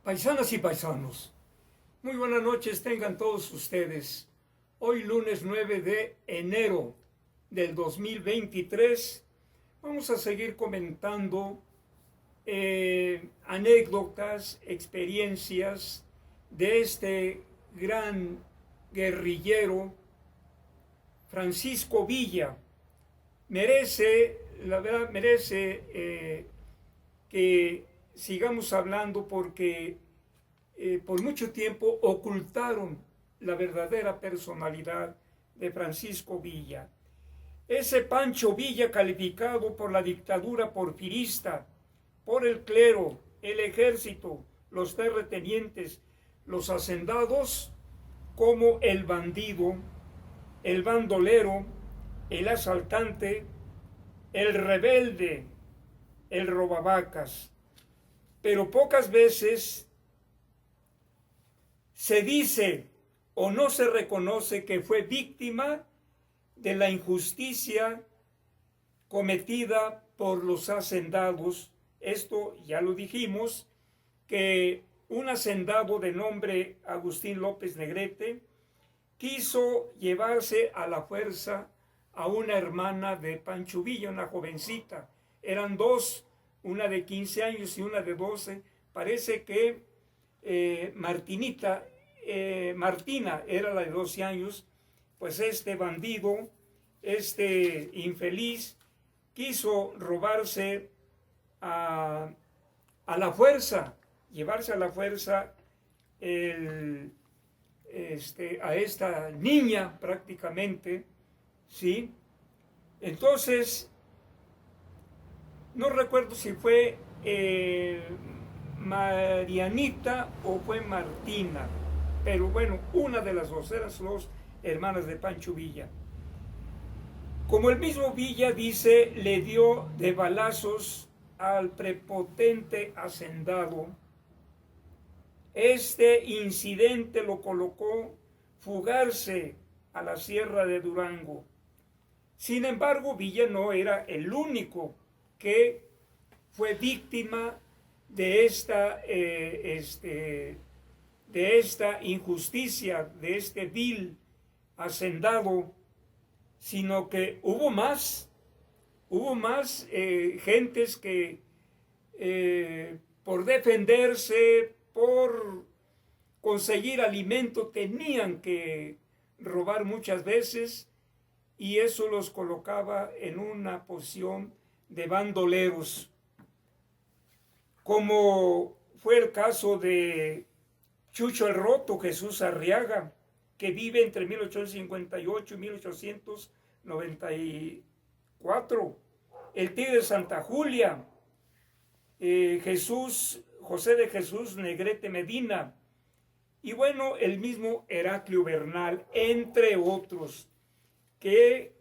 Paisanas y paisanos, muy buenas noches tengan todos ustedes. Hoy lunes 9 de enero del 2023 vamos a seguir comentando anécdotas, experiencias de este gran guerrillero Francisco Villa. La verdad merece que sigamos hablando porque por mucho tiempo ocultaron la verdadera personalidad de Francisco Villa. Ese Pancho Villa calificado por la dictadura porfirista, por el clero, el ejército, los terratenientes, los hacendados, como el bandido, el bandolero, el asaltante, el rebelde, el robavacas. Pero pocas veces se dice o no se reconoce que fue víctima de la injusticia cometida por los hacendados. Esto ya lo dijimos, que un hacendado de nombre Agustín López Negrete quiso llevarse a la fuerza a una hermana de Pancho Villa, una jovencita. Eran dos, una de 15 años y una de 12. Parece que Martina era la de 12 años. Pues este bandido, este infeliz, quiso robarse a la fuerza, llevarse a la fuerza a esta niña prácticamente, ¿sí? Entonces, no recuerdo si fue Marianita o fue Martina, pero bueno, una de las dos, eran dos hermanas de Pancho Villa. Como el mismo Villa dice, le dio de balazos al prepotente hacendado. Este incidente lo colocó fugarse a la sierra de Durango. Sin embargo, Villa no era el único que fue víctima de esta injusticia, de este vil hacendado, sino que hubo más gentes que por defenderse, por conseguir alimento, tenían que robar muchas veces, y eso los colocaba en una posición de bandoleros, como fue el caso de Chucho el Roto, Jesús Arriaga, que vive entre 1858 y 1894, el Tigre de Santa Julia, José de Jesús Negrete Medina, y bueno, el mismo Heraclio Bernal, entre otros, que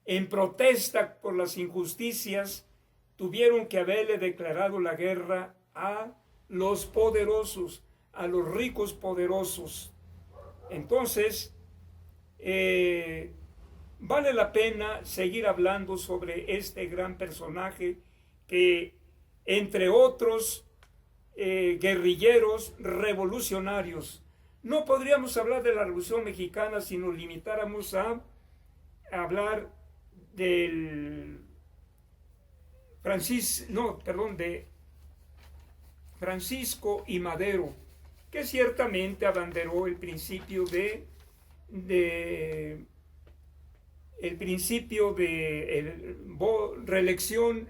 en protesta por las injusticias tuvieron que haberle declarado la guerra a los poderosos, a los ricos poderosos. Entonces, vale la pena seguir hablando sobre este gran personaje que, entre otros guerrilleros revolucionarios, no podríamos hablar de la Revolución Mexicana si nos limitáramos a hablar de Francisco I. Madero, que ciertamente abanderó el principio de reelección,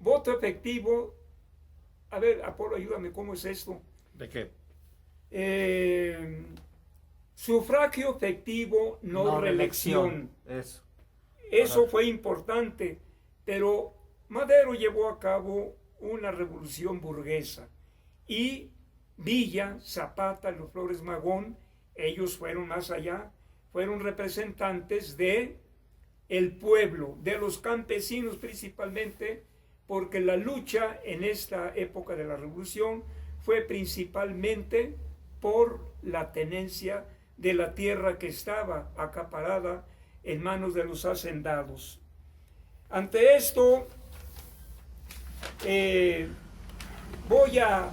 voto efectivo. A ver, Apolo, ayúdame, ¿cómo es esto? ¿De qué? Sufragio efectivo, no reelección. Eso fue importante, pero Madero llevó a cabo una revolución burguesa, y Villa, Zapata, los Flores Magón, ellos fueron más allá, fueron representantes de el pueblo, de los campesinos principalmente, porque la lucha en esta época de la revolución fue principalmente por la tenencia de la tierra que estaba acaparada en manos de los hacendados. Ante esto, Voy a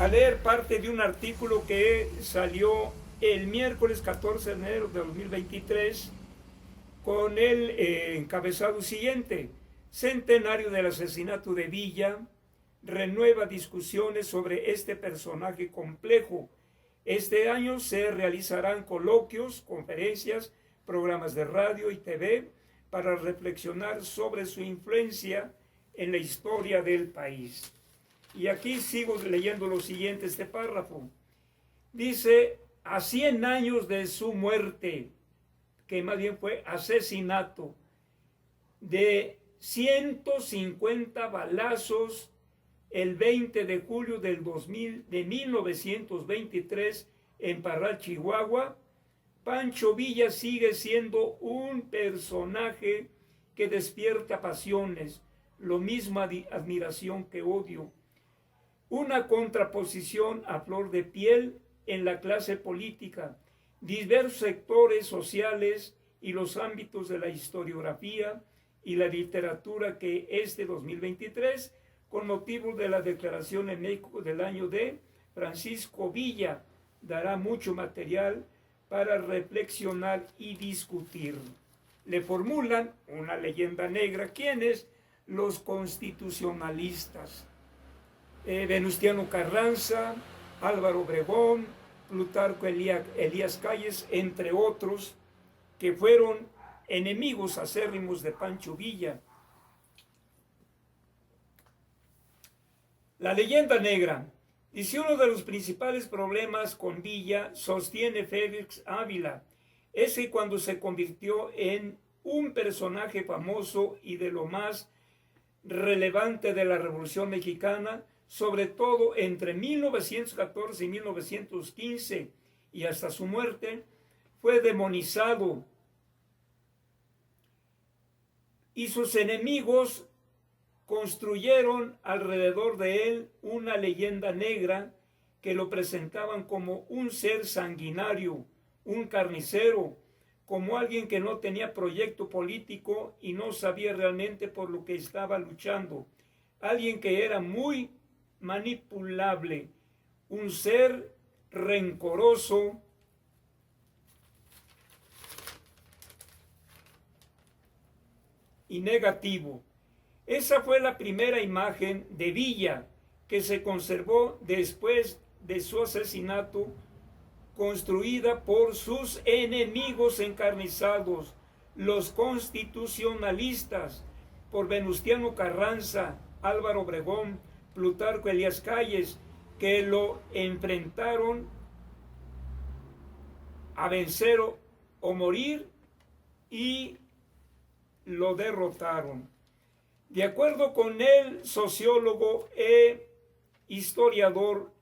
leer parte de un artículo que salió el miércoles 14 de enero de 2023 con el encabezado siguiente: Centenario del asesinato de Villa renueva discusiones sobre este personaje complejo. Este año se realizarán coloquios, conferencias, programas de radio y TV para reflexionar sobre su influencia en la historia del país. Y aquí sigo leyendo lo siguiente, este párrafo. Dice: a 100 años de su muerte, que más bien fue asesinato, de 150 balazos el 20 de julio de 1923 en Parral, Chihuahua, Pancho Villa sigue siendo un personaje que despierta pasiones, lo mismo admiración que odio. Una contraposición a flor de piel en la clase política, diversos sectores sociales y los ámbitos de la historiografía y la literatura que este 2023, con motivo de la declaración en México del año de Francisco Villa, dará mucho material para reflexionar y discutir. Le formulan una leyenda negra. ¿Quiénes? Los constitucionalistas. Venustiano Carranza, Álvaro Obregón, Plutarco Elías Calles, entre otros, que fueron enemigos acérrimos de Pancho Villa. La leyenda negra. Dice: uno de los principales problemas con Villa, sostiene Félix Ávila, es que cuando se convirtió en un personaje famoso y de lo más relevante de la Revolución Mexicana, sobre todo entre 1914 y 1915 y hasta su muerte, fue demonizado y sus enemigos construyeron alrededor de él una leyenda negra que lo presentaban como un ser sanguinario, un carnicero, como alguien que no tenía proyecto político y no sabía realmente por lo que estaba luchando, alguien que era muy manipulable, un ser rencoroso y negativo. Esa fue la primera imagen de Villa que se conservó después de su asesinato, construida por sus enemigos encarnizados, los constitucionalistas, por Venustiano Carranza, Álvaro Obregón, Plutarco Elías Calles, que lo enfrentaron a vencer o morir y lo derrotaron. De acuerdo con el sociólogo e historiador,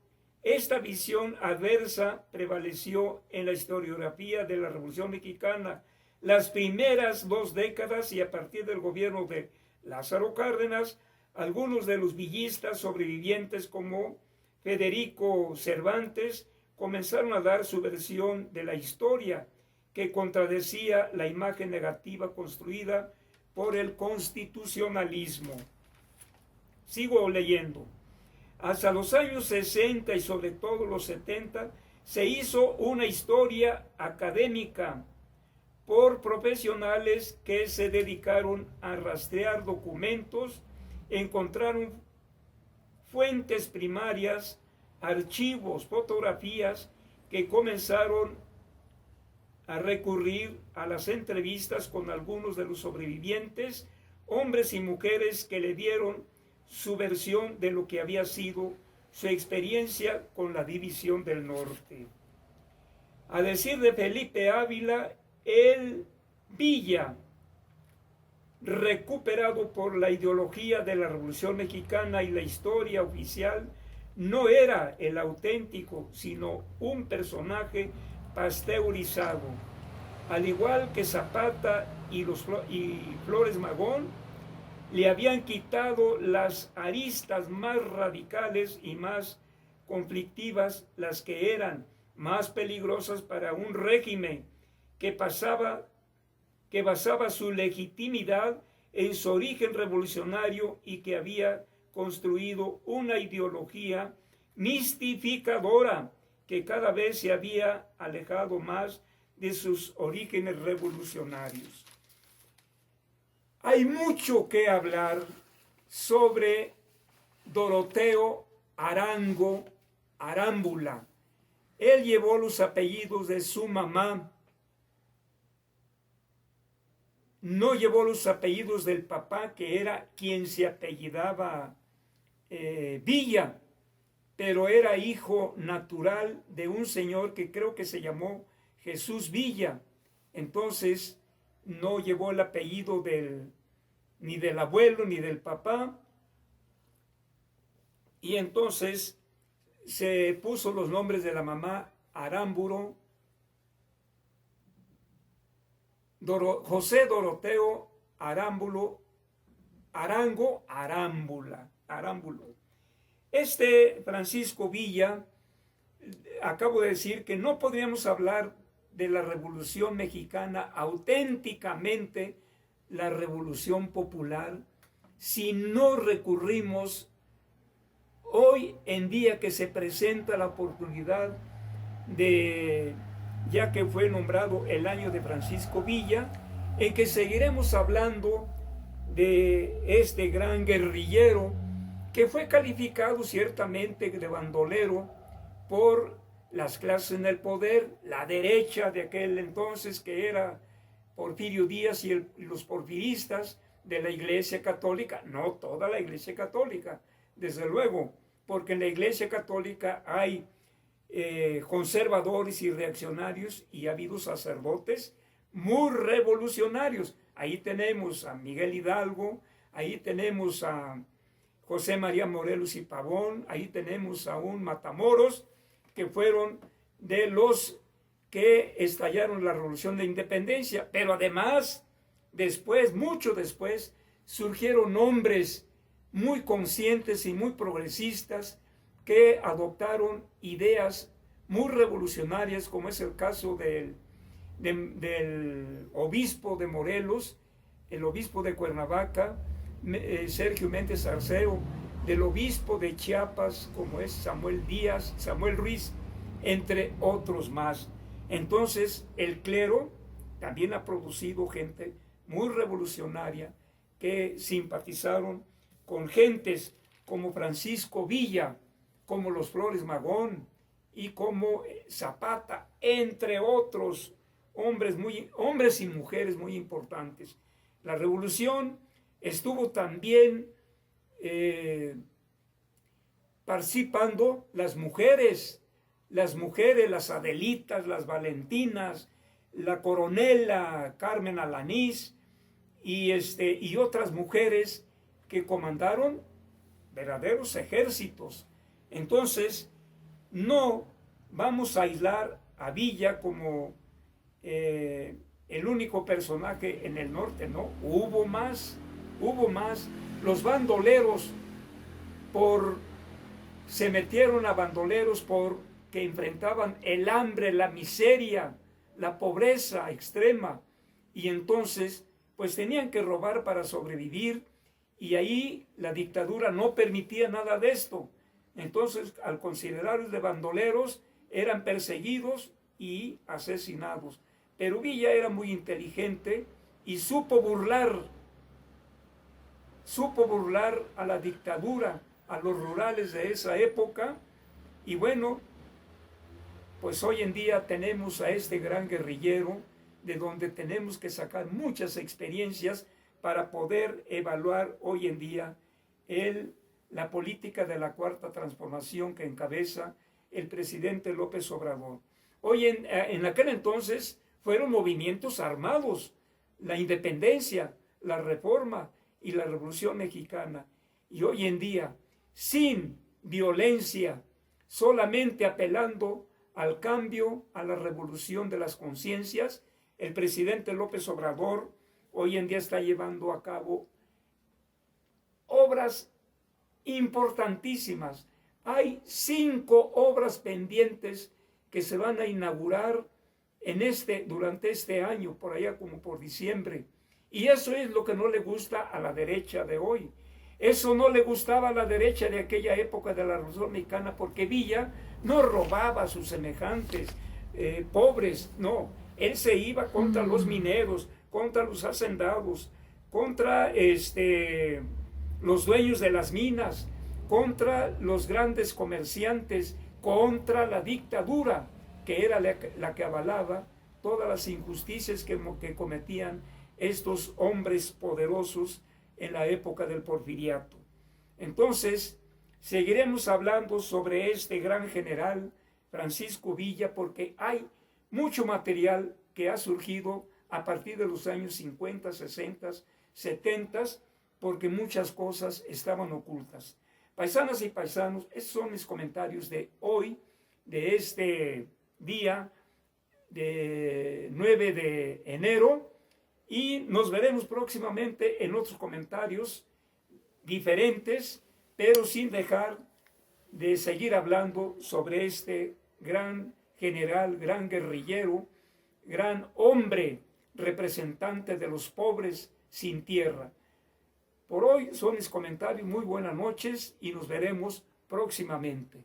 esta visión adversa prevaleció en la historiografía de la Revolución Mexicana las primeras 2 décadas, y a partir del gobierno de Lázaro Cárdenas, algunos de los villistas sobrevivientes como Federico Cervantes comenzaron a dar su versión de la historia, que contradecía la imagen negativa construida por el constitucionalismo. Sigo leyendo. Hasta los años 60 y sobre todo los 70 se hizo una historia académica por profesionales que se dedicaron a rastrear documentos, encontraron fuentes primarias, archivos, fotografías, que comenzaron a recurrir a las entrevistas con algunos de los sobrevivientes, hombres y mujeres que le dieron su versión de lo que había sido su experiencia con la División del Norte. A decir de Felipe Ávila, el Villa, recuperado por la ideología de la Revolución Mexicana y la historia oficial, no era el auténtico, sino un personaje pasteurizado. Al igual que Zapata y Flores Magón, le habían quitado las aristas más radicales y más conflictivas, las que eran más peligrosas para un régimen que basaba su legitimidad en su origen revolucionario y que había construido una ideología mistificadora que cada vez se había alejado más de sus orígenes revolucionarios. Hay mucho que hablar sobre Doroteo Arango Arámbula. Él llevó los apellidos de su mamá, no llevó los apellidos del papá, que era quien se apellidaba Villa, pero era hijo natural de un señor que creo que se llamó Jesús Villa. Entonces no llevó el apellido ni del abuelo ni del papá, y entonces se puso los nombres de la mamá Arámburo, José Doroteo Arámbulo, Arango Arámbulo. Este Francisco Villa, acabo de decir que no podríamos hablar de la Revolución Mexicana auténticamente, la Revolución Popular, si no recurrimos hoy en día que se presenta la oportunidad de, ya que fue nombrado el año de Francisco Villa, en que seguiremos hablando de este gran guerrillero que fue calificado ciertamente de bandolero por las clases en el poder, la derecha de aquel entonces, que era Porfirio Díaz y los porfiristas de la Iglesia Católica, no toda la Iglesia Católica, desde luego, porque en la Iglesia Católica hay conservadores y reaccionarios, y ha habido sacerdotes muy revolucionarios. Ahí tenemos a Miguel Hidalgo, ahí tenemos a José María Morelos y Pavón, ahí tenemos a un Matamoros, que fueron de los que estallaron la Revolución de Independencia. Pero además, después, mucho después, surgieron hombres muy conscientes y muy progresistas que adoptaron ideas muy revolucionarias, como es el caso del obispo de Morelos, el obispo de Cuernavaca, Sergio Méndez Arceo, del obispo de Chiapas, como es Samuel Díaz, Samuel Ruiz, entre otros más. Entonces, el clero también ha producido gente muy revolucionaria que simpatizaron con gentes como Francisco Villa, como los Flores Magón y como Zapata, entre otros hombres y mujeres muy importantes. La revolución estuvo también participando las mujeres, las Adelitas, las Valentinas, la coronela Carmen Alanís y otras mujeres que comandaron verdaderos ejércitos. Entonces, no vamos a aislar a Villa como el único personaje en el norte, no, hubo más. Los bandoleros se metieron a bandoleros porque enfrentaban el hambre, la miseria, la pobreza extrema, y entonces pues tenían que robar para sobrevivir, y ahí la dictadura no permitía nada de esto. Entonces, al considerarlos de bandoleros, eran perseguidos y asesinados. Pero Villa era muy inteligente y supo burlar a la dictadura, a los rurales de esa época. Y bueno, pues hoy en día tenemos a este gran guerrillero, de donde tenemos que sacar muchas experiencias para poder evaluar hoy en día la política de la Cuarta Transformación que encabeza el presidente López Obrador. En aquel entonces fueron movimientos armados, la independencia, la reforma y la Revolución Mexicana. Y hoy en día, sin violencia, solamente apelando al cambio, a la revolución de las conciencias, el presidente López Obrador hoy en día está llevando a cabo obras importantísimas. Hay 5 obras pendientes que se van a inaugurar durante este año, por allá como por diciembre. Y eso es lo que no le gusta a la derecha de hoy. Eso no le gustaba a la derecha de aquella época de la Revolución Mexicana, porque Villa no robaba a sus semejantes pobres, no. Él se iba contra los mineros, contra los hacendados, contra los dueños de las minas, contra los grandes comerciantes, contra la dictadura, que era la que avalaba todas las injusticias que cometían estos hombres poderosos en la época del Porfiriato. Entonces, seguiremos hablando sobre este gran general Francisco Villa, porque hay mucho material que ha surgido a partir de los años 50, 60, 70, porque muchas cosas estaban ocultas. Paisanas y paisanos, estos son mis comentarios de hoy, de este día de 9 de enero, y nos veremos próximamente en otros comentarios diferentes, pero sin dejar de seguir hablando sobre este gran general, gran guerrillero, gran hombre, representante de los pobres sin tierra. Por hoy son mis comentarios. Muy buenas noches y nos veremos próximamente.